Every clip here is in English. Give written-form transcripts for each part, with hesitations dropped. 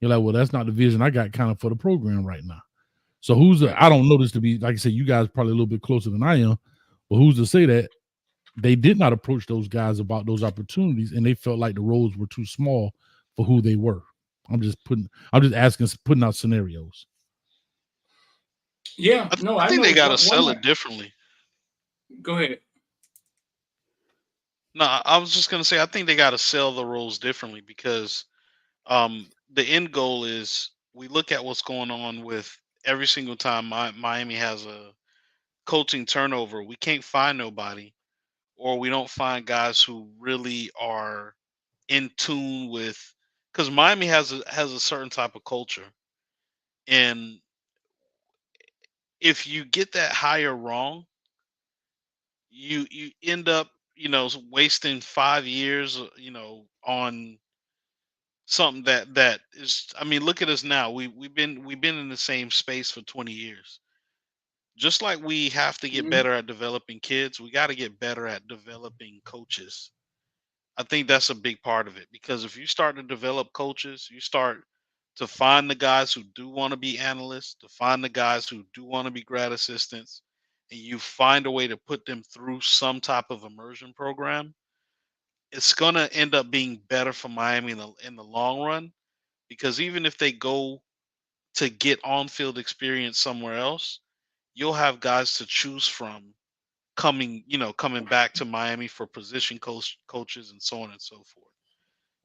You're like, well, that's not the vision I got kind of for the program right now. So I don't know this to be, like I said, you guys probably a little bit closer than I am, but who's to say that they did not approach those guys about those opportunities and they felt like the roles were too small for who they were? I'm just asking, putting out scenarios. Yeah, no, I I think know they got to one sell more. it differently. Go ahead. No, I was just gonna say I think they got to sell the roles differently because the end goal is we look at what's going on with every single time Miami has a coaching turnover, we can't find nobody, or we don't find guys who really are in tune with, because Miami has a certain type of culture, and if you get that hire wrong, you end up wasting 5 years on something that is, I mean, look at us now. We've been in the same space for 20 years. Just like we have to get Mhm. better at developing kids, we got to get better at developing coaches. I think that's a big part of it, because if you start to develop coaches, you start to find the guys who do want to be analysts, to find the guys who do want to be grad assistants, and you find a way to put them through some type of immersion program. It's gonna end up being better for Miami in the long run, because even if they go to get on field experience somewhere else, you'll have guys to choose from coming back to Miami for position coaches and so on and so forth.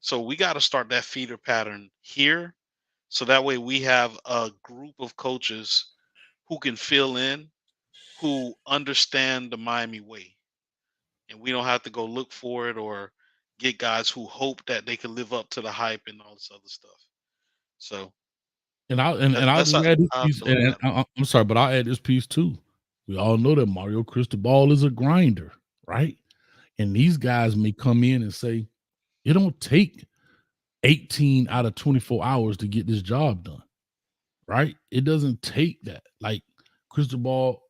So we got to start that feeder pattern here, so that way we have a group of coaches who can fill in, who understand the Miami way, and we don't have to go look for it or get guys who hope that they can live up to the hype and all this other stuff. So And I'll that's just how add this I have piece, to look and at it. I'm sorry, but I'll add this piece too. We all know that Mario Cristobal is a grinder, right? And these guys may come in and say, it don't take 18 out of 24 hours to get this job done, right? It doesn't take that. Like Cristobal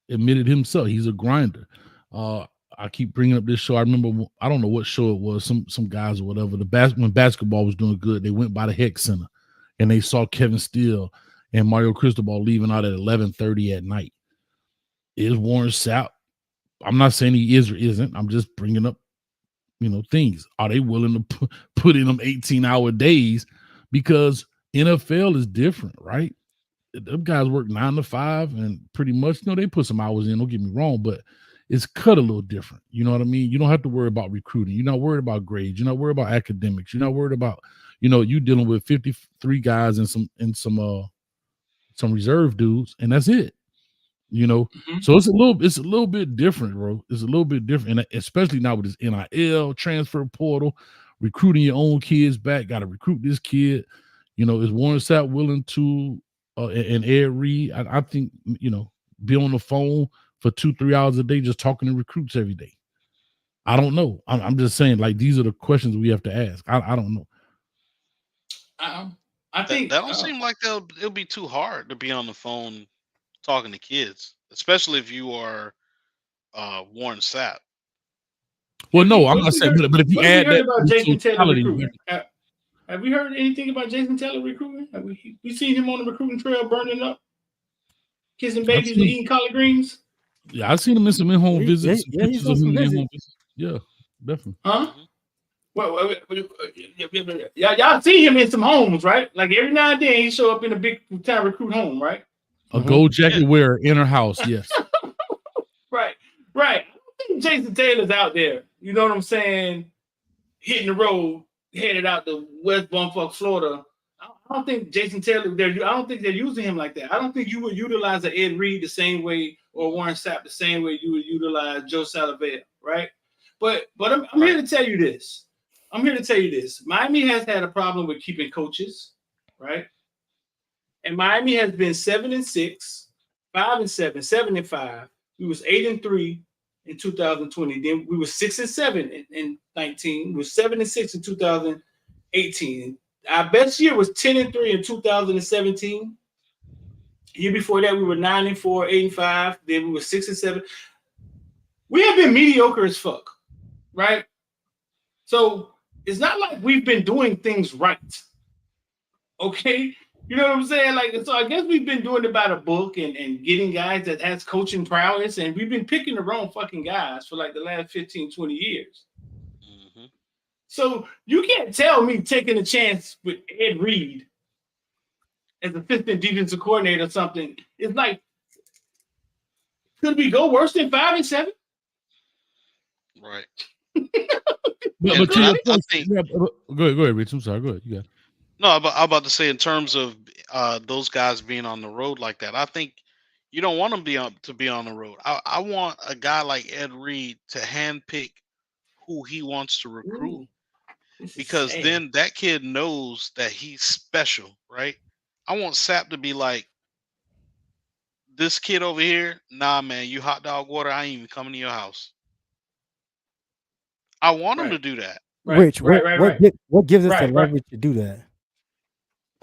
admitted himself, he's a grinder. Uh, I keep bringing up this show. I remember, I don't know what show it was, some guys or whatever. When basketball was doing good, they went by the Heck Center and they saw Kevin Steele and Mario Cristobal leaving out at 11:30 at night. Is Warren Sapp? I'm not saying he is or isn't. I'm just bringing up, things. Are they willing to put in them 18-hour days? Because NFL is different, right? Them guys work 9 to 5 and pretty much, they put some hours in. Don't get me wrong, but it's cut a little different. You know what I mean? You don't have to worry about recruiting. You're not worried about grades. You're not worried about academics. You're not worried about, you dealing with 53 guys and some reserve dudes, and that's it. Mhm. So it's a little bit different, bro. It's a little bit different, and especially now with this NIL transfer portal, recruiting your own kids back. Got to recruit this kid. Is Warren Sapp willing to and Ed Reed? I think be on the phone for 2-3 hours a day just talking to recruits every day. I don't know. I'm just saying, like, these are the questions we have to ask. I don't know. Um, I That think. don't seem like it'll be too hard to be on the phone talking to kids, especially if you are Warren Sapp. Well, no, I'm What have not we saying, heard? but if you What have we add heard that about to Jason Taylor totality, recruiting? Have we heard anything about Jason Taylor recruiting? Have we seen him on the recruiting trail burning up, kissing I've babies and seen him. eating collard greens? Yeah, I've seen him in some in-home Yeah, visits, some yeah, he's pictures on of some him in in-home visits. visits. Yeah, definitely. Huh? Hmm. Y'all see him in some homes, right? Like every now and then he show up in a big time recruit home, right? A Mm-hmm. gold Yeah, jacket wearer in her house, yes. Right, right. I don't think Jason Taylor's out there. You know what I'm saying? Hitting the road, headed out to West Bumfuck, Florida. I don't think Jason Taylor. I don't think they're using him like that. I don't think you would utilize a Ed Reed the same way or Warren Sapp the same way you would utilize Joe Salavea, right? But I'm right. here to tell you this. I'm here to tell you this. Miami has had a problem with keeping coaches, right? And Miami has been 7-6, 5-7, 7-5. We was 8-3 in 2020. Then we were 6-7 in 19. We were 7-6 in 2018. Our best year was 10-3 in 2017. The year before that, we were 9-4, 8-5. Then we were 6-7. We have been mediocre as fuck, right? So it's not like we've been doing things right Okay. You know what I'm saying? Like, so I guess we've been doing it by the book and getting guys that has coaching prowess, and we've been picking the wrong fucking guys for like the last 15, 20 years. Mhm. So you can't tell me taking a chance with Ed Reed as assistant defensive coordinator or something. It's like, could we go worse than 5-7? Right. But, And but to I, your I point, think go ahead, Rich. I'm sorry. Go ahead. You got it. no, I'm about to say in terms of those guys being on the road like that, I think you don't want them to be on the road. I want a guy like Ed Reed to handpick who he wants to recruit, Ooh, this is because sad. then that kid knows that he's special, right? I want Sapp to be like, this kid over here, nah, man, you hot dog water, I ain't even coming to your house. I want him to Right, do that right, Rich, right, right, right, what gives us the right, right. leverage to do that?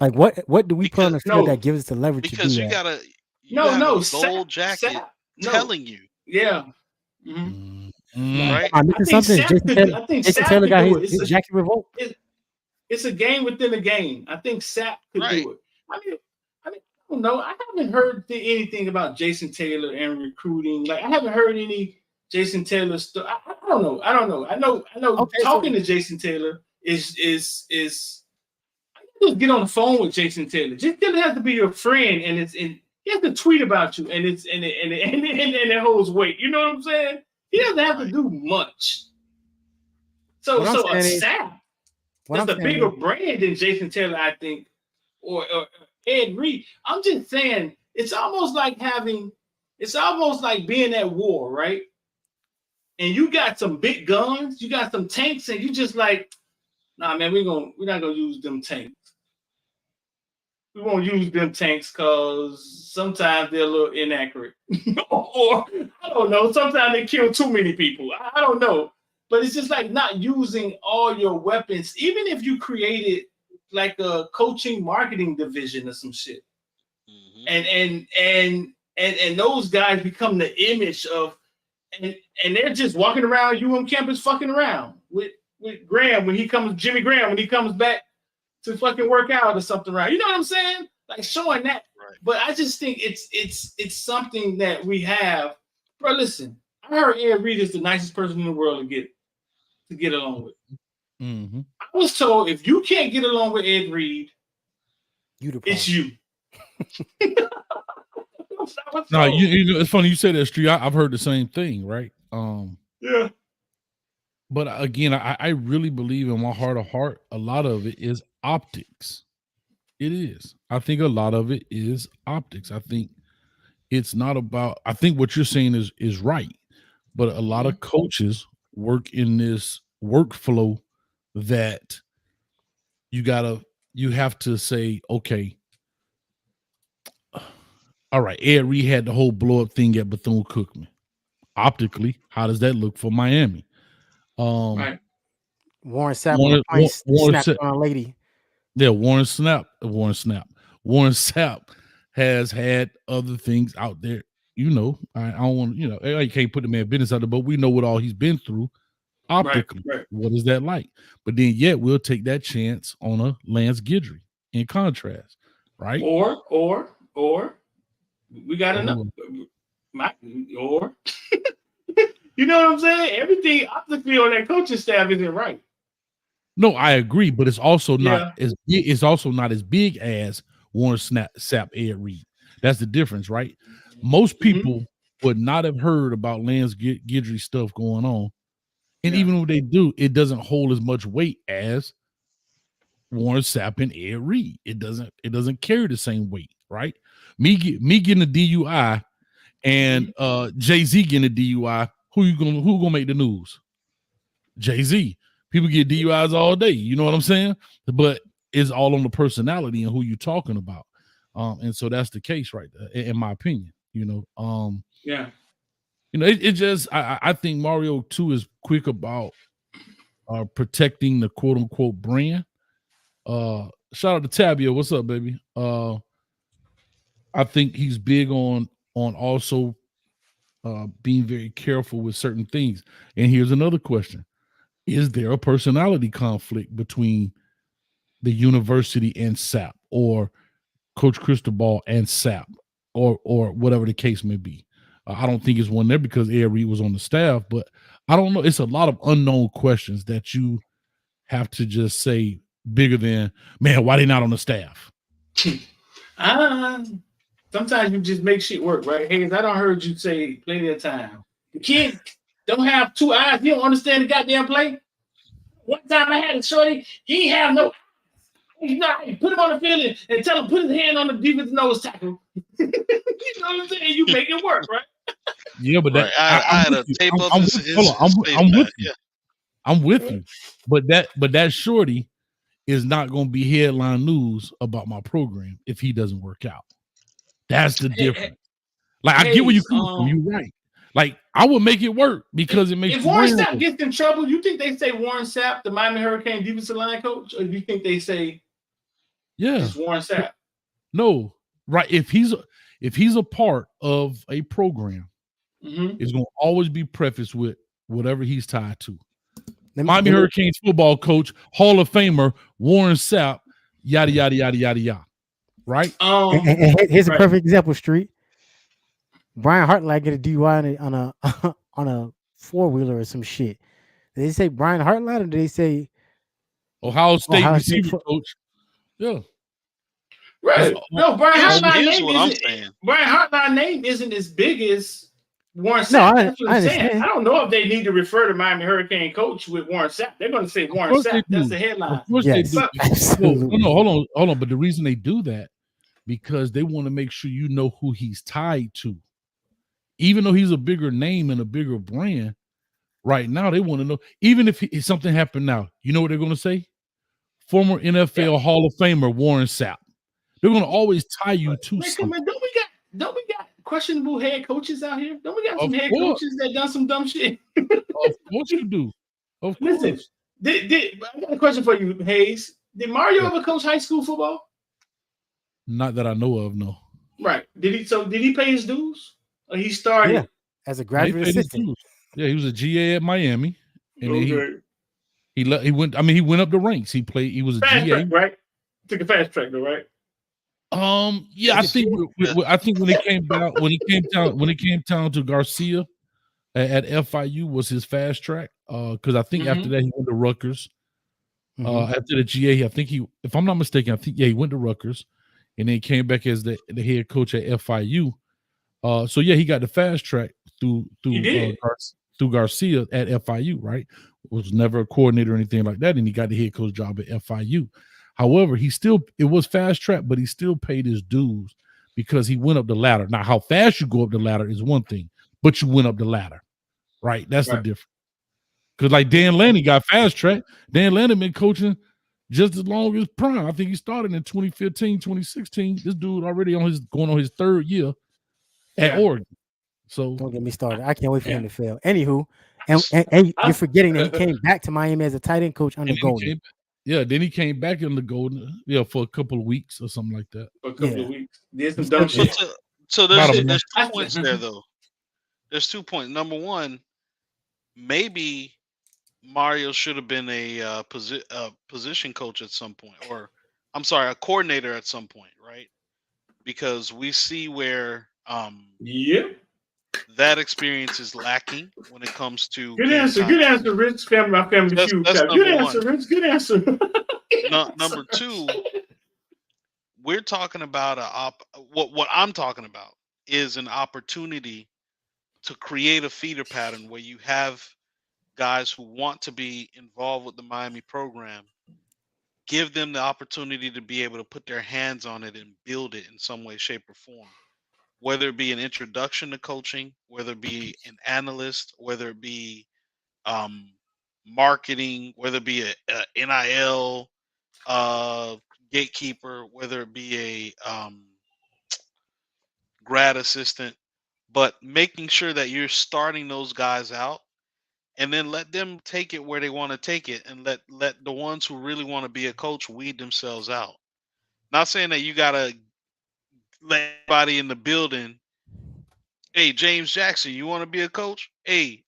Like what do we put on because the field No, that gives us the leverage to do you that? you have a Sapp, gold jacket Sapp, no, telling you, yeah. Mhm. right? I'm I missing think something. Sapp could. I think Jason Sapp Taylor could got do it. his jacket revoked. It's a game within a game. I think Sapp could Right. do it. I don't know. I haven't heard anything about Jason Taylor and recruiting. Like, I haven't heard any Jason Taylor stuff. I don't know. I know. Okay, Talking to Jason Taylor is just get on the phone with Jason Taylor. Jason Taylor has to be your friend, and he has to tweet about you, and it holds weight. You know what I'm saying? He doesn't have to Right. do much. So What I'm a saying is- Sapp what that's I'm a saying bigger is- brand than Jason Taylor, I think, or Ed Reed. I'm just saying it's almost like being at war, right? And you got some big guns, you got some tanks, and you just like, nah, man, we're not gonna use them tanks. We won't use them tanks because sometimes they're a little inaccurate. Or I don't know, sometimes they kill too many people. I don't know. But it's just like not using all your weapons, even if you created like a coaching marketing division or some shit. Mhm. And those guys become the image of, and they're just walking around UM campus fucking around with Graham when he comes, Jimmy Graham when he comes back to fucking work out or something, right? You know what I'm saying? Like showing that. Right. But I just think it's something that we have. Bro, listen, I heard Ed Reed is the nicest person in the world to get along with. Mm-hmm. I was told if you can't get along with Ed Reed, it's you. No, you know, it's funny you say that, Street. I've heard the same thing, right? Yeah. But again, I really believe in my heart of heart, a lot of it is optics. It is. I think a lot of it is optics. I think it's not about. I think what you're saying is right, but a lot of coaches work in this workflow that you have to say, okay, all right, Ed Reed had the whole blow up thing at Bethune-Cookman. Optically, how does that look for Miami? Right. Warren Sapp on a plane snapped on a lady. Yeah, Warren Sapp has had other things out there. You know, I don't want, you know, I can't put the man business out there, but we know what all he's been through optically. Right. What is that like? But then yet we'll take that chance on a Lance Guidry in contrast, right? Or we got enough. Or you know what I'm saying? Everything optically on that coaching staff isn't right. No, I agree, but it's also not as big, it's also not as big as Warren Sapp, Ed Reed. That's the difference, right? Most people would not have heard about Lance Guidry stuff going on, and even when they do, it doesn't hold as much weight as Warren Sapp and Ed Reed. It doesn't carry the same weight, right? Me getting a DUI and Jay-Z getting a DUI. Who gonna make the news? Jay-Z. People get DUIs all day. You know what I'm saying? But it's all on the personality and who you're talking about. And so that's the case right there, in my opinion. You know, you know, it just I think Mario too is quick about protecting the quote unquote brand. Shout out to Tabio. What's up, baby? I think he's big on also being very careful with certain things. And here's another question. Is there a personality conflict between the university and Sapp, or Coach Cristobal and Sapp, or whatever the case may be. I don't think it's one there because Ed Reed was on the staff, but I don't know. It's a lot of unknown questions that you have to just say bigger than, man, why they not on the staff? Sometimes you just make shit work, right? Hayes, I don't heard you say plenty of time. The kid don't have two eyes. He don't understand the goddamn play. One time I had a shorty, he ain't have no. You know, put him on the field and tell him put his hand on the defensive nose tackle. You know what I'm saying? You make it work, right? Yeah, but Right. I had a tape of his face pad. Yeah. I'm with you. But that shorty is not going to be headline news about my program if he doesn't work out. That's the difference. Like, I get where you come from. You're right. Like, I would make it work because it makes. If Warren Sapp gets in trouble, you think they say Warren Sapp, the Miami Hurricane defensive line coach, or do you think they say, it's Warren Sapp? No, right. If he's a part of a program, it's going to always be prefaced with whatever he's tied to. Miami Hurricanes football coach, Hall of Famer Warren Sapp, yada yada yada yada yada. Right. And here's a perfect example. Street. Brian Hartline get a DUI on a 4-wheeler or some shit. Did they say Brian Hartline or did they say Ohio State receiver coach? Yeah. Right. No, Brian Hartline name isn't as big as Warren Sapp. That's what I'm saying. I don't know if they need to refer to Miami Hurricane coach with Warren Sapp. They're going to say Warren Sapp. That's the headline. Of course they do. No, hold on. But the reason they do that, because they want to make sure you know who he's tied to. Even though he's a bigger name and a bigger brand, right now they want to know. Even if something happened now, you know what they're going to say? Former NFL Hall of Famer Warren Sapp. They're going to always tie you to something. Don't we got questionable head coaches out here? Don't we got some head coaches that done some dumb shit? Of course you do. Of course. Listen, I got a question for you, Hayes. Did Mario ever coach high school football? Not that I know of, no. Right. Did he pay his dues? Or he started as a graduate assistant. Yeah, he was a GA at Miami. And then he went up the ranks. He was a fast GA. Track, right? Took a fast track though, right? Yeah, I think when it came down to Garcia at FIU was his fast track. Because I think after that he went to Rutgers. After the GA, I think if I'm not mistaken, he went to Rutgers, and then came back as the head coach at FIU. So yeah, he got the fast track through Garcia at FIU, right? Was never a coordinator or anything like that, and he got the head coach job at FIU. However, it was fast track, but he still paid his dues because he went up the ladder. Now, how fast you go up the ladder is one thing, but you went up the ladder, right? That's the difference. Because like Dan Lanning got fast track. Dan Lanning been coaching just as long as Prime. I think he started in 2015, 2016. This dude already going on his third year at Oregon. So don't get me started. I can't wait for him to fail. Anywho, and you're forgetting that he came back to Miami as a tight end coach under Golden. Then he came back in the Golden, for a couple of weeks or something like that. For a couple of weeks. Did some dumb shit. So there's 2 points there, though. There's 2 points. Number one, maybe Mario should have been a position coach at some point, or I'm sorry, a coordinator at some point, right? Because we see where that experience is lacking when it comes to good answer, Rich. My family feud. Good answer, Rich. Good answer. Number two, we're talking about what I'm talking about is an opportunity to create a feeder pattern where you have guys who want to be involved with the Miami program, give them the opportunity to be able to put their hands on it and build it in some way, shape, or form. Whether it be an introduction to coaching, whether it be an analyst, whether it be marketing, whether it be a NIL gatekeeper, whether it be a grad assistant, but making sure that you're starting those guys out and then let them take it where they want to take it, and let the ones who really want to be a coach weed themselves out. Not saying that you got to let everybody in the building, hey, James Jackson, you want to be a coach? Hey,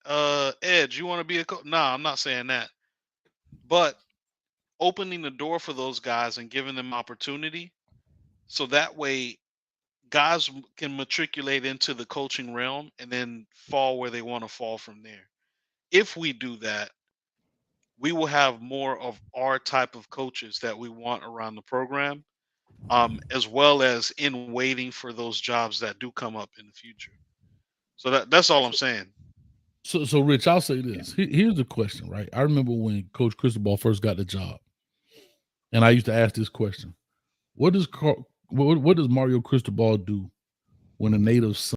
Ed, you want to be a coach? Nah, I'm not saying that. But opening the door for those guys and giving them opportunity So that way, guys can matriculate into the coaching realm and then fall where they want to fall from there. If we do that, we will have more of our type of coaches that we want around the program, as well as in waiting for those jobs that do come up in the future. So that's all I'm saying. So Rich, I'll say this. Here's the question, right? I remember when Coach Cristobal first got the job, and I used to ask this question: what does Mario Cristobal do when a native